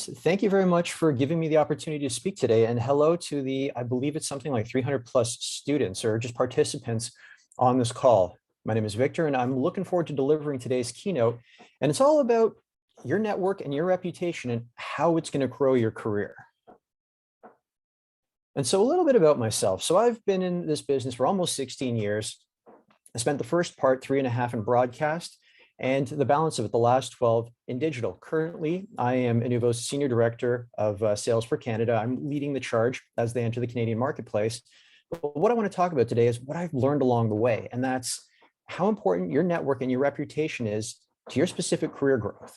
Guys, thank you very much for giving me the opportunity to speak today. And hello to the, I believe it's something like 300 plus students or just participants on this call. My name is Victor, and I'm looking forward to delivering today's keynote. And it's all about your network and your reputation and how it's going to grow your career. And so a little bit about myself. So I've been in this business for almost 16 years. I spent the first part, 3.5 in broadcast, and the balance of it, the last 12 in digital. Currently, I am Inuvo's Senior Director of Sales for Canada. I'm leading the charge as they enter the Canadian marketplace. But what I want to talk about today is what I've learned along the way, and that's how important your network and your reputation is to your specific career growth.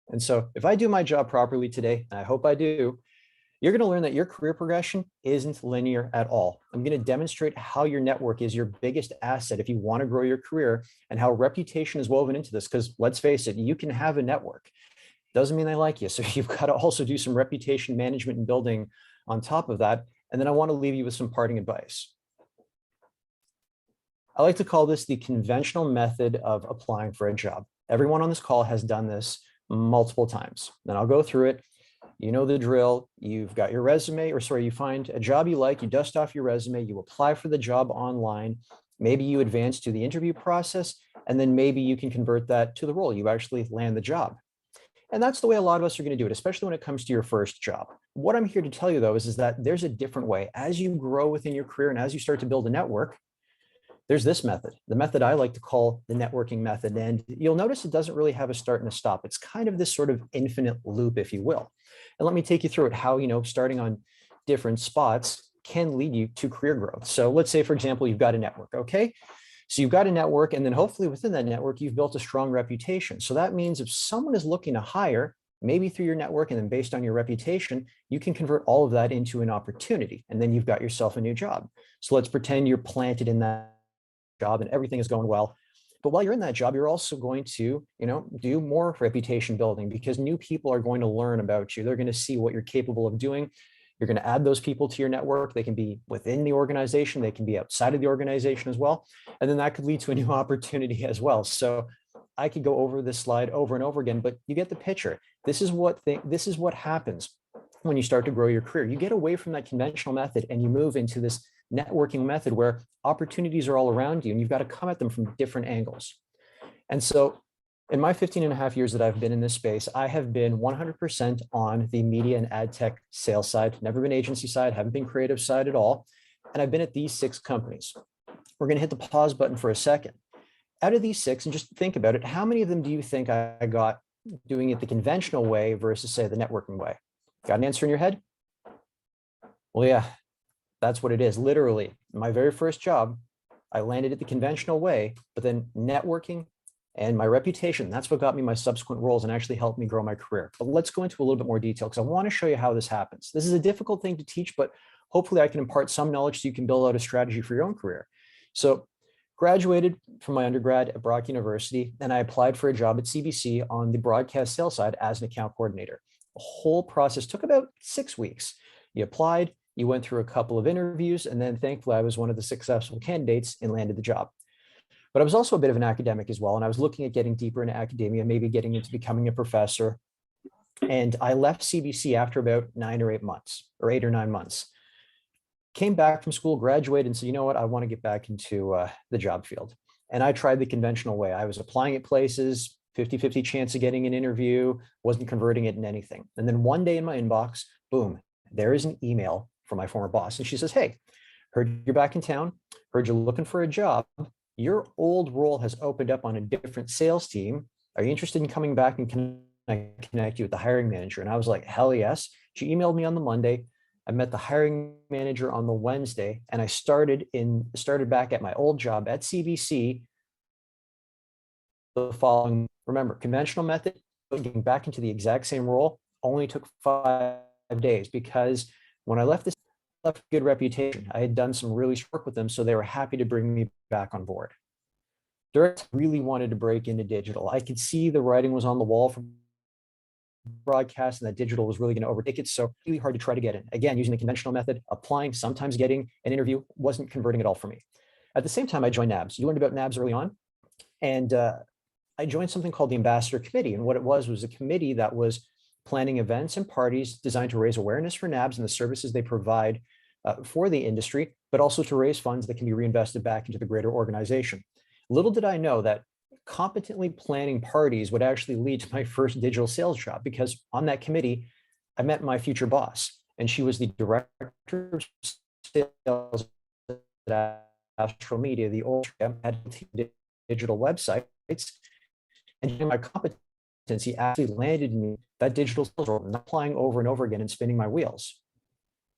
And so if I do my job properly today, and I hope I do, you're going to learn that your career progression isn't linear at all. I'm going to demonstrate how your network is your biggest asset if you want to grow your career, and how reputation is woven into this. Because let's face it, you can have a network. Doesn't mean they like you. So you've got to also do some reputation management and building on top of that. And then I want to leave you with some parting advice. I like to call this the conventional method of applying for a job. Everyone on this call has done this multiple times. Then I'll go through it. You know the drill. You've got your resume, or sorry, you find a job you like, you dust off your resume, you apply for the job online. Maybe you advance to the interview process, and then maybe you can convert that to the role. You actually land the job. And that's the way a lot of us are going to do it, especially when it comes to your first job. What I'm here to tell you, though, is that there's a different way. As you grow within your career and as you start to build a network, there's this method, the method I like to call the networking method. And you'll notice it doesn't really have a start and a stop. It's kind of this sort of infinite loop, if you will. And let me take you through it, how, starting on different spots can lead you to career growth. So let's say, for example, you've got a network, okay? So you've got a network, and then hopefully within that network, you've built a strong reputation. So that means if someone is looking to hire, maybe through your network, and then based on your reputation, you can convert all of that into an opportunity. And then you've got yourself a new job. So let's pretend you're planted in that job and everything is going well. But while you're in that job, you're also going to, do more reputation building, because new people are going to learn about you. They're going to see what you're capable of doing. You're going to add those people to your network. They can be within the organization. They can be outside of the organization as well. And then that could lead to a new opportunity as well. So I could go over this slide over and over again, but you get the picture. This is what happens when you start to grow your career. You get away from that conventional method and you move into this networking method where opportunities are all around you and you've got to come at them from different angles. And so in my 15.5 years that I've been in this space, I have been 100% on the media and ad tech sales side, never been agency side, haven't been creative side at all. And I've been at these 6 companies. We're going to hit the pause button for a second. Out of these 6, and just think about it, how many of them do you think I got doing it the conventional way versus, say, the networking way? Got an answer in your head? Well, yeah. That's what it is. Literally, my very first job, I landed it the conventional way, but then networking and my reputation, that's what got me my subsequent roles and actually helped me grow my career. But let's go into a little bit more detail because I want to show you how this happens. This is a difficult thing to teach, but hopefully I can impart some knowledge so you can build out a strategy for your own career. So graduated from my undergrad at Brock University, and I applied for a job at CBC on the broadcast sales side as an account coordinator. The whole process took about 6 weeks. You applied, you went through a couple of interviews, and then thankfully I was one of the successful candidates and landed the job. But I was also a bit of an academic as well, and I was looking at getting deeper into academia, maybe getting into becoming a professor. And I left CBC after about 9 or 8 months, or 8 or 9 months. Came back from school, graduated, and said, you know what, I want to get back into the job field. And I tried the conventional way. I was applying at places, 50-50 chance of getting an interview, wasn't converting it in anything. And then one day in my inbox, boom, there is an email from my former boss. And she says, hey, heard you're back in town, heard you're looking for a job. Your old role has opened up on a different sales team. Are you interested in coming back, and can I connect you with the hiring manager? And I was like, hell yes. She emailed me on the Monday. I met the hiring manager on the Wednesday, and I started back at my old job at CBC the following. Remember, conventional method, getting back into the exact same role only took 5 days, because when I left a good reputation. I had done some really work with them, so they were happy to bring me back on board. Direct really wanted to break into digital. I could see the writing was on the wall for broadcast and that digital was really going to overtake it. So really hard to try to get in. Again, using the conventional method, applying, sometimes getting an interview, wasn't converting at all for me. At the same time, I joined NABS. You learned about NABS early on. And I joined something called the Ambassador Committee. And what it was a committee that was planning events and parties designed to raise awareness for NABs and the services they provide for the industry, but also to raise funds that can be reinvested back into the greater organization. Little did I know that competently planning parties would actually lead to my first digital sales job, because on that committee, I met my future boss, and she was the director of sales at Astral Media, the old digital websites. And my competency actually landed me that digital sales role, not applying over and over again and spinning my wheels.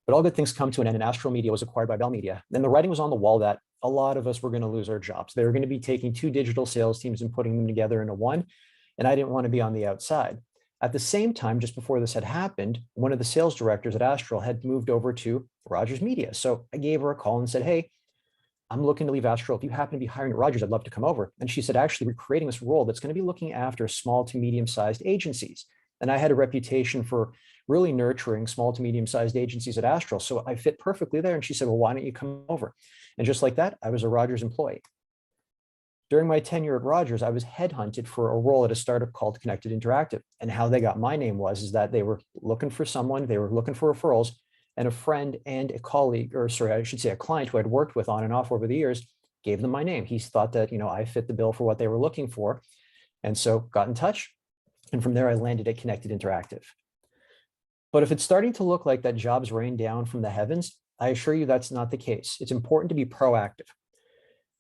But all good things come to an end, and Astral Media was acquired by Bell Media. And the writing was on the wall that a lot of us were going to lose our jobs. They were going to be taking two digital sales teams and putting them together into one, and I didn't want to be on the outside. At the same time, just before this had happened, one of the sales directors at Astral had moved over to Rogers Media. So I gave her a call and said, hey, I'm looking to leave Astral. If you happen to be hiring at Rogers, I'd love to come over. And she said, actually, we're creating this role that's going to be looking after small to medium-sized agencies. And I had a reputation for really nurturing small to medium-sized agencies at Astral. So I fit perfectly there. And she said, well, why don't you come over? And just like that, I was a Rogers employee. During my tenure at Rogers, I was headhunted for a role at a startup called Connected Interactive. And how they got my name is that they were looking for someone, they were looking for referrals, and a friend and a colleague, or sorry, I should say a client who I'd worked with on and off over the years, gave them my name. He thought that, I fit the bill for what they were looking for. And so got in touch. And from there, I landed at Connected Interactive. But if it's starting to look like that jobs rain down from the heavens, I assure you that's not the case. It's important to be proactive.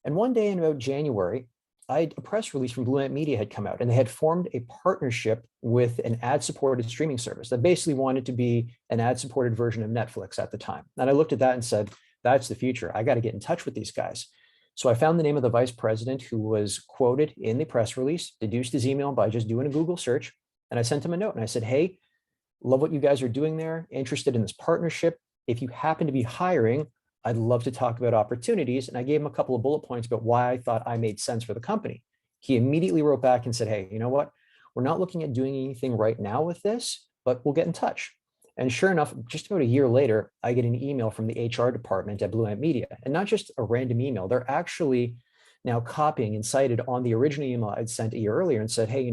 And one day in about January, a press release from Blue Ant Media had come out, and they had formed a partnership with an ad-supported streaming service that basically wanted to be an ad-supported version of Netflix at the time. And I looked at that and said, that's the future. I got to get in touch with these guys. So I found the name of the vice president who was quoted in the press release, deduced his email by just doing a Google search. And I sent him a note and I said, hey, love what you guys are doing there, interested in this partnership. If you happen to be hiring, I'd love to talk about opportunities. And I gave him a couple of bullet points about why I thought I made sense for the company. He immediately wrote back and said, hey, you know what? We're not looking at doing anything right now with this, but we'll get in touch. And sure enough, just about a year later, I get an email from the HR department at Blue Ant Media, and not just a random email. They're actually now copying and cited on the original email I'd sent a year earlier and said, hey,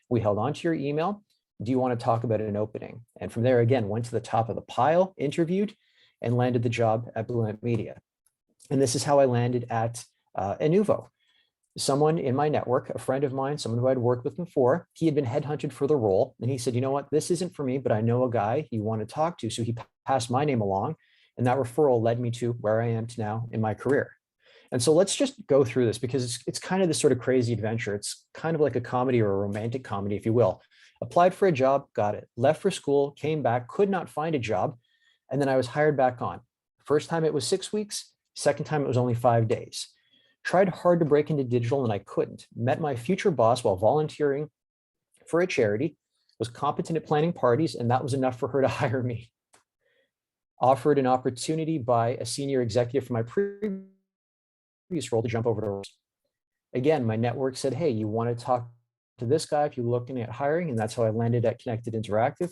we held on to your email. Do you want to talk about an opening? And from there, again, went to the top of the pile, interviewed, and landed the job at Blue Ant Media. And this is how I landed at Inuvo. Someone in my network, a friend of mine, someone who I'd worked with before, he had been headhunted for the role. And he said, you know what, this isn't for me, but I know a guy you want to talk to. So he passed my name along. And that referral led me to where I am to now in my career. And so let's just go through this, because it's kind of this sort of crazy adventure. It's kind of like a comedy or a romantic comedy, if you will. Applied for a job, got it. Left for school, came back, could not find a job. And then I was hired back on. First time it was 6 weeks. Second time it was only 5 days. Tried hard to break into digital and I couldn't. Met my future boss while volunteering for a charity, was competent at planning parties, and that was enough for her to hire me. Offered an opportunity by a senior executive from my previous role to jump over to her. Again, my network said, hey, you want to talk to this guy if you're looking at hiring? And that's how I landed at Connected Interactive.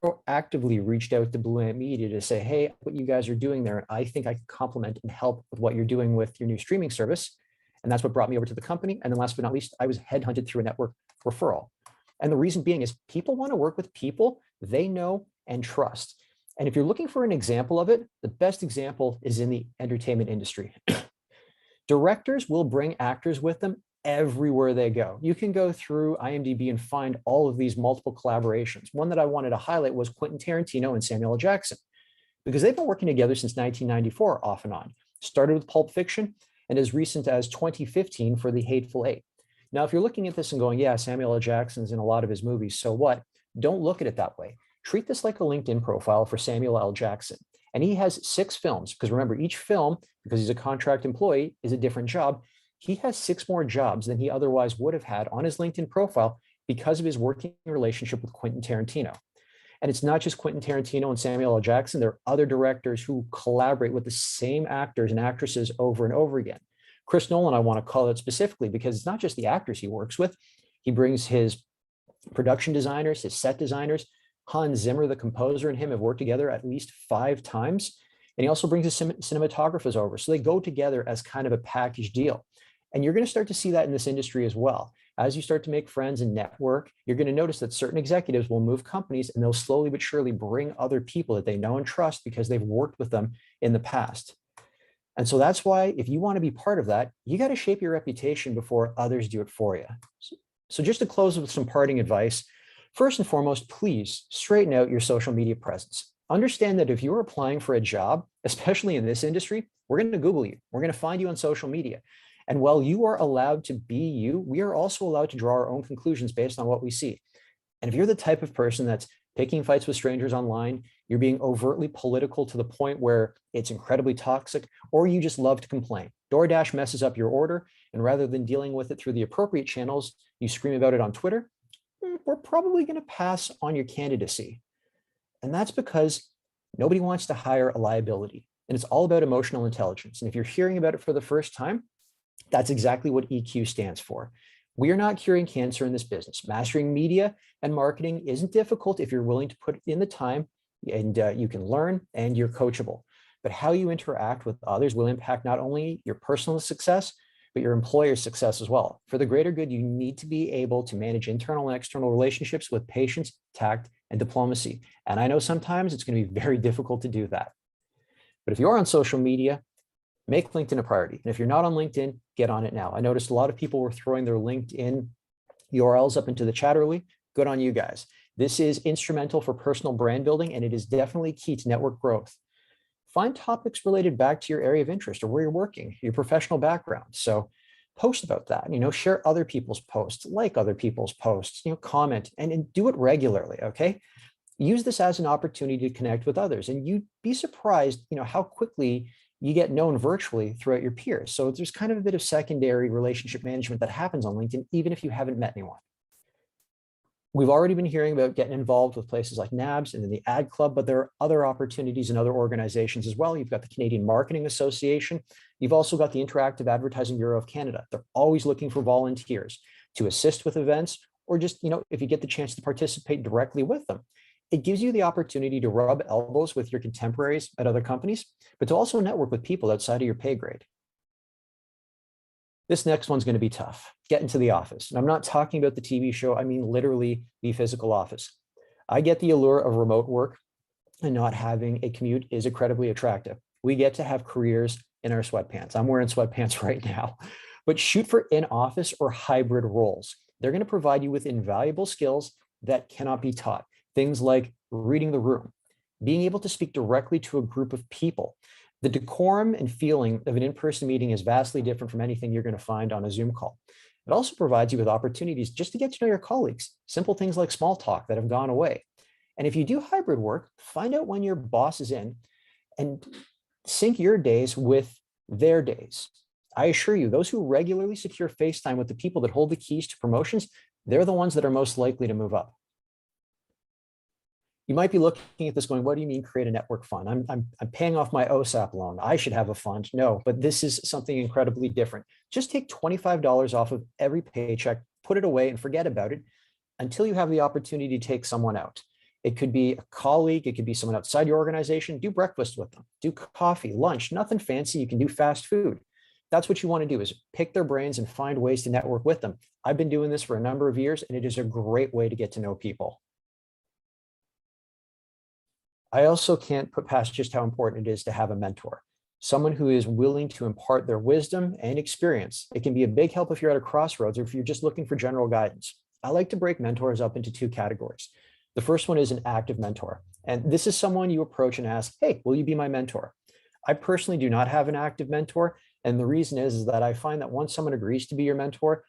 Proactively reached out to Blue Ant Media to say, hey, what you guys are doing there, I think I can complement and help with what you're doing with your new streaming service. And that's what brought me over to the company. And then last but not least, I was headhunted through a network referral. And the reason being is people want to work with people they know and trust. And if you're looking for an example of it, the best example is in the entertainment industry. Directors will bring actors with them everywhere they go. You can go through IMDb and find all of these multiple collaborations. One that I wanted to highlight was Quentin Tarantino and Samuel L. Jackson, because they've been working together since 1994 off and on. Started with Pulp Fiction and as recent as 2015 for The Hateful Eight. Now, if you're looking at this and going, yeah, Samuel L. Jackson's in a lot of his movies, so what? Don't look at it that way. Treat this like a LinkedIn profile for Samuel L. Jackson. And he has 6 films, because remember, each film, because he's a contract employee, is a different job. He has 6 more jobs than he otherwise would have had on his LinkedIn profile because of his working relationship with Quentin Tarantino. And it's not just Quentin Tarantino and Samuel L. Jackson. There are other directors who collaborate with the same actors and actresses over and over again. Chris Nolan, I want to call it specifically because it's not just the actors he works with. He brings his production designers, his set designers. Hans Zimmer, the composer, and him have worked together at least 5 times. And he also brings his cinematographers over. So they go together as kind of a package deal. And you're going to start to see that in this industry as well. as you start to make friends and network, you're going to notice that certain executives will move companies and they'll slowly but surely bring other people that they know and trust because they've worked with them in the past. And so that's why if you want to be part of that, you got to shape your reputation before others do it for you. So just to close with some parting advice, first and foremost, please straighten out your social media presence. Understand that if you're applying for a job, especially in this industry, we're going to Google you. We're going to find you on social media. And while you are allowed to be you, we are also allowed to draw our own conclusions based on what we see. And if you're the type of person that's picking fights with strangers online, you're being overtly political to the point where it's incredibly toxic, or you just love to complain. DoorDash messes up your order, and rather than dealing with it through the appropriate channels, you scream about it on Twitter, we're probably going to pass on your candidacy. And that's because nobody wants to hire a liability. And it's all about emotional intelligence. And if you're hearing about it for the first time, that's exactly what EQ stands for. We are not curing cancer in this business. Mastering media and marketing isn't difficult if you're willing to put in the time, and you can learn and you're coachable. But how you interact with others will impact not only your personal success, but your employer's success as well. For the greater good, you need to be able to manage internal and external relationships with patience, tact, and diplomacy. And I know sometimes it's going to be very difficult to do that. But if you're on social media, make LinkedIn a priority. And if you're not on LinkedIn, get on it now. I noticed a lot of people were throwing their LinkedIn URLs up into the chat early. Good on you guys. This is instrumental for personal brand building, and it is definitely key to network growth. Find topics related back to your area of interest or where you're working, your professional background. So post about that, share other people's posts, like other people's posts, comment and do it regularly, okay? Use this as an opportunity to connect with others, and you'd be surprised, how quickly you get known virtually throughout your peers. So there's kind of a bit of secondary relationship management that happens on LinkedIn, even if you haven't met anyone. We've already been hearing about getting involved with places like NABS and then the AdClub, but there are other opportunities in other organizations as well. You've got the Canadian Marketing Association. You've also got the Interactive Advertising Bureau of Canada. They're always looking for volunteers to assist with events, or just, if you get the chance to participate directly with them. It gives you the opportunity to rub elbows with your contemporaries at other companies, but to also network with people outside of your pay grade. This next one's going to be tough. Get into the office. And I'm not talking about the TV show. I mean, literally the physical office. I get the allure of remote work, and not having a commute is incredibly attractive. We get to have careers in our sweatpants. I'm wearing sweatpants right now, but shoot for in-office or hybrid roles. They're going to provide you with invaluable skills that cannot be taught. Things like reading the room, being able to speak directly to a group of people. The decorum and feeling of an in-person meeting is vastly different from anything you're going to find on a Zoom call. It also provides you with opportunities just to get to know your colleagues, simple things like small talk that have gone away. And if you do hybrid work, find out when your boss is in and sync your days with their days. I assure you, those who regularly secure face time with the people that hold the keys to promotions, they're the ones that are most likely to move up. You might be looking at this going, what do you mean create a network fund? I'm paying off my OSAP loan. I should have a fund. No, but this is something incredibly different. Just take $25 off of every paycheck, put it away and forget about it until you have the opportunity to take someone out. It could be a colleague. It could be someone outside your organization. Do breakfast with them. Do coffee, lunch, nothing fancy. You can do fast food. That's what you want to do, is pick their brains and find ways to network with them. I've been doing this for a number of years, and it is a great way to get to know people. I also can't put past just how important it is to have a mentor, someone who is willing to impart their wisdom and experience. It can be a big help if you're at a crossroads or if you're just looking for general guidance. I like to break mentors up into two categories. The first one is an active mentor. And this is someone you approach and ask, hey, will you be my mentor? I personally do not have an active mentor. And the reason is that I find that once someone agrees to be your mentor,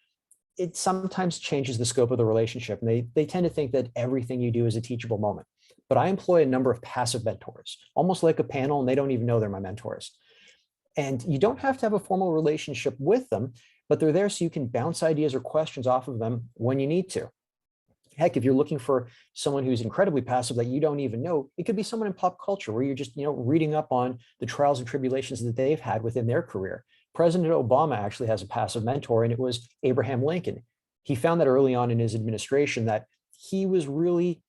it sometimes changes the scope of the relationship. And they tend to think that everything you do is a teachable moment. But I employ a number of passive mentors, almost like a panel, and they don't even know they're my mentors. And you don't have to have a formal relationship with them, but they're there so you can bounce ideas or questions off of them when you need to. Heck, if you're looking for someone who's incredibly passive that you don't even know, it could be someone in pop culture where you're just, reading up on the trials and tribulations that they've had within their career. President Obama actually has a passive mentor, and it was Abraham Lincoln. He found that early on in his administration that he was really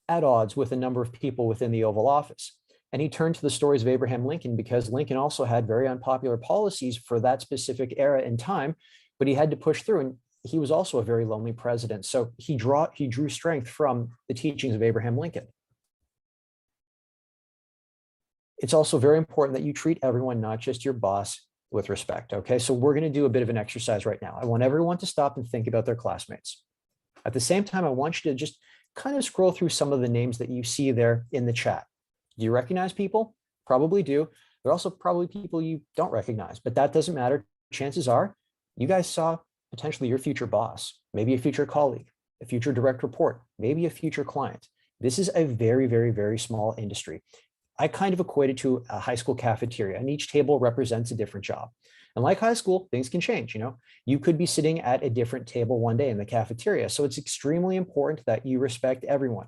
at odds with a number of people within the Oval Office. And he turned to the stories of Abraham Lincoln because Lincoln also had very unpopular policies for that specific era in time, but he had to push through. And he was also a very lonely president. So he drew strength from the teachings of Abraham Lincoln. It's also very important that you treat everyone, not just your boss, with respect. Okay, so we're going to do a bit of an exercise right now. I want everyone to stop and think about their classmates. At the same time, I want you to just kind of scroll through some of the names that you see there in the chat. Do you recognize people? Probably do. There are also probably people you don't recognize, but that doesn't matter. Chances are you guys saw potentially your future boss, maybe a future colleague, a future direct report, maybe a future client. This is a very, very, very small industry. I kind of equate it to a high school cafeteria, and each table represents a different job. And like high school, things can change. You could be sitting at a different table one day in the cafeteria. So it's extremely important that you respect everyone.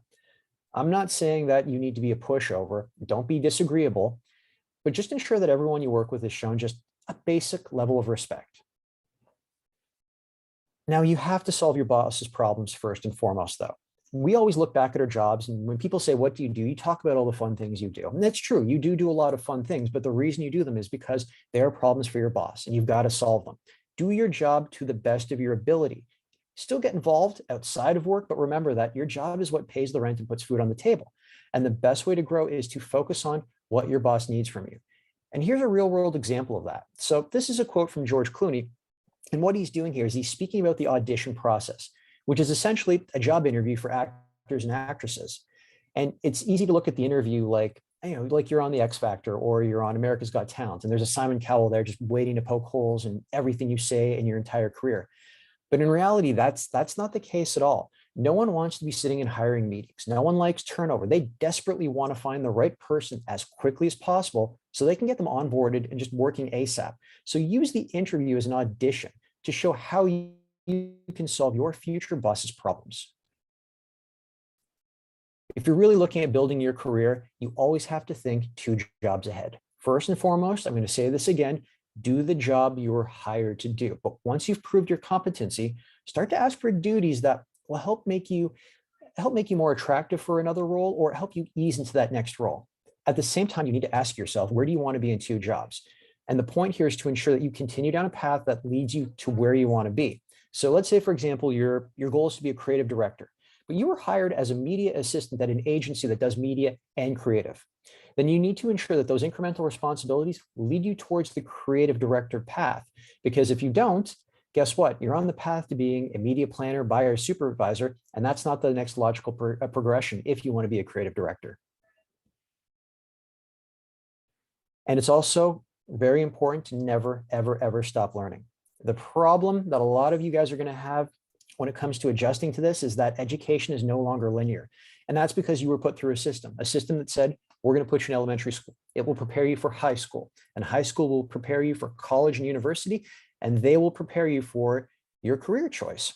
I'm not saying that you need to be a pushover. Don't be disagreeable, but just ensure that everyone you work with is shown just a basic level of respect. Now, you have to solve your boss's problems first and foremost, though. We always look back at our jobs, and when people say, what do? You talk about all the fun things you do. And that's true. You do a lot of fun things, but the reason you do them is because they are problems for your boss and you've got to solve them. Do your job to the best of your ability. Still get involved outside of work, but remember that your job is what pays the rent and puts food on the table. And the best way to grow is to focus on what your boss needs from you. And here's a real world example of that. So this is a quote from George Clooney. And what he's doing here is he's speaking about the audition process, which is essentially a job interview for actors and actresses. And it's easy to look at the interview like you're on the X Factor or you're on America's Got Talent, and there's a Simon Cowell there just waiting to poke holes in everything you say in your entire career. But in reality, that's not the case at all. No one wants to be sitting in hiring meetings. No one likes turnover. They desperately want to find the right person as quickly as possible so they can get them onboarded and just working ASAP. So use the interview as an audition to show how you can solve your future boss's problems. If you're really looking at building your career, you always have to think 2 jobs ahead. First and foremost, I'm going to say this again, do the job you're hired to do. But once you've proved your competency, start to ask for duties that will help make you more attractive for another role or help you ease into that next role. At the same time, you need to ask yourself, where do you want to be in 2 jobs? And the point here is to ensure that you continue down a path that leads you to where you want to be. So let's say, for example, your goal is to be a creative director, but you were hired as a media assistant at an agency that does media and creative. Then you need to ensure that those incremental responsibilities lead you towards the creative director path. Because if you don't, guess what? You're on the path to being a media planner, buyer, supervisor, and that's not the next logical progression if you want to be a creative director. And it's also very important to never, ever, ever stop learning. The problem that a lot of you guys are going to have when it comes to adjusting to this is that education is no longer linear. And that's because you were put through a system that said, we're going to put you in elementary school. It will prepare you for high school, and high school will prepare you for college and university, and they will prepare you for your career choice.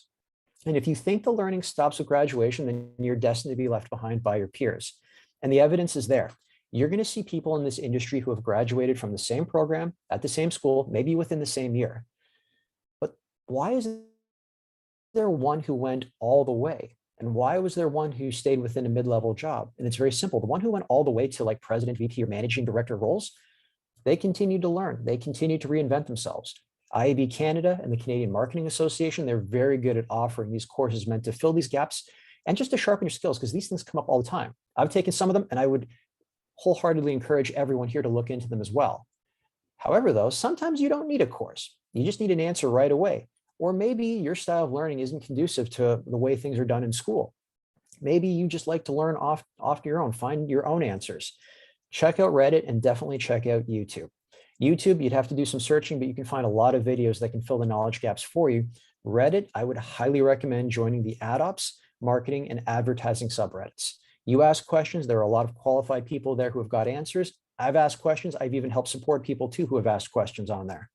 And if you think the learning stops with graduation, then you're destined to be left behind by your peers. And the evidence is there. You're going to see people in this industry who have graduated from the same program at the same school, maybe within the same year. But why is there one who went all the way? And why was there one who stayed within a mid-level job? And it's very simple. The one who went all the way to like president, VP, or managing director roles, they continued to learn. They continued to reinvent themselves. IAB Canada and the Canadian Marketing Association, they're very good at offering these courses meant to fill these gaps and just to sharpen your skills, because these things come up all the time. I've taken some of them, and I would wholeheartedly encourage everyone here to look into them as well. However, though, sometimes you don't need a course. You just need an answer right away. Or maybe your style of learning isn't conducive to the way things are done in school. Maybe you just like to learn off your own, find your own answers. Check out Reddit and definitely check out YouTube. YouTube, you'd have to do some searching, but you can find a lot of videos that can fill the knowledge gaps for you. Reddit, I would highly recommend joining the AdOps, marketing, and advertising subreddits. You ask questions, there are a lot of qualified people there who have got answers. I've asked questions. I've even helped support people too who have asked questions on there.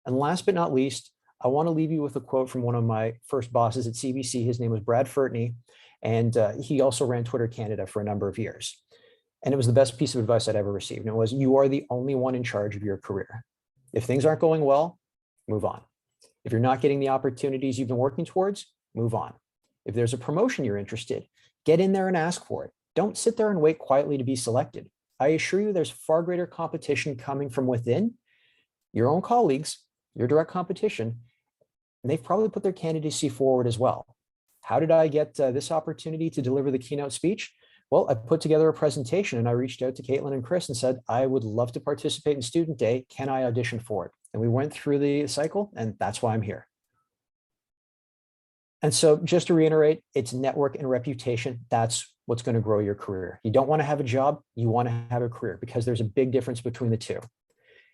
And last but not least, I want to leave you with a quote from one of my first bosses at CBC. His name was Brad Furtney, and he also ran Twitter Canada for a number of years. And it was the best piece of advice I'd ever received. And it was, you are the only one in charge of your career. If things aren't going well, move on. If you're not getting the opportunities you've been working towards, move on. If there's a promotion you're interested, get in there and ask for it. Don't sit there and wait quietly to be selected. I assure you there's far greater competition coming from within your own colleagues, your direct competition, and they've probably put their candidacy forward as well. How did I get this opportunity to deliver the keynote speech? Well, I put together a presentation and I reached out to Caitlin and Chris and said, I would love to participate in Student Day. Can I audition for it? And we went through the cycle, and that's why I'm here. And so just to reiterate, it's network and reputation. That's what's going to grow your career. You don't want to have a job, you want to have a career, because there's a big difference between the two.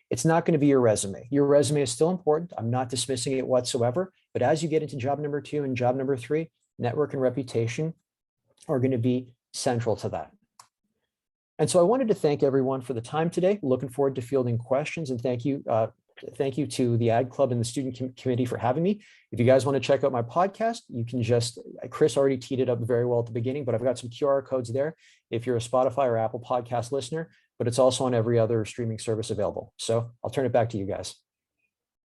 It's not going to be your resume. Your resume is still important. I'm not dismissing it whatsoever. But as you get into job number 2 and job number 3, network and reputation are going to be central to that. And so I wanted to thank everyone for the time today. Looking forward to fielding questions, and thank you to the AdClub and the student committee for having me. If you guys want to check out my podcast, you can just, Chris already teed it up very well at the beginning, but I've got some QR codes there if you're a Spotify or Apple podcast listener, but it's also on every other streaming service available. So I'll turn it back to you guys.